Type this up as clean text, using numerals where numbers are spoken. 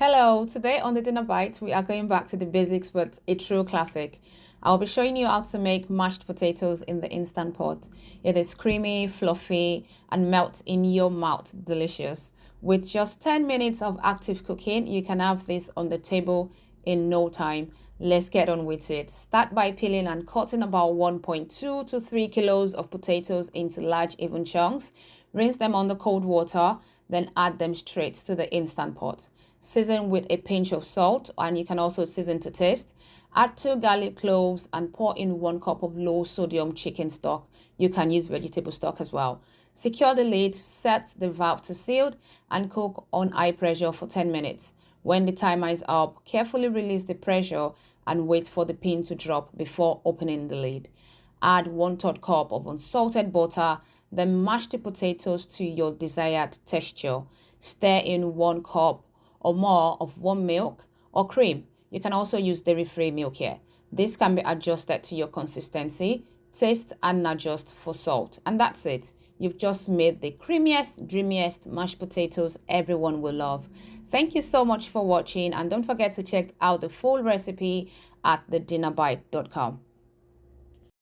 Hello, today on the Dinner Bite, we are going back to the basics but a true classic. I'll be showing you how to make mashed potatoes in the Instant Pot. It is creamy, fluffy, and melts in your mouth delicious. With just 10 minutes of active cooking, you can have this on the table in no time. Let's get on with it. Start by peeling and cutting about 1.2 to 3 kilos of potatoes into large even chunks. Rinse them under cold water, then add them straight to the Instant Pot. Season with a pinch of salt, and you can also season to taste. Add 2 garlic cloves and pour in 1 cup of low sodium chicken stock. You can use vegetable stock as well. Secure the lid, set the valve to sealed, and cook on high pressure for 10 minutes. When the timer is up, carefully release the pressure and wait for the pin to drop before opening the lid. Add 1/3 cup of unsalted butter, then mash the potatoes to your desired texture. Stir in 1 cup or more of warm milk or cream. You can also use dairy-free milk here. This can be adjusted to your consistency, taste, and adjust for salt. And that's it. You've just made the creamiest, dreamiest mashed potatoes everyone will love. Thank you so much for watching, and don't forget to check out the full recipe at thedinnerbite.com.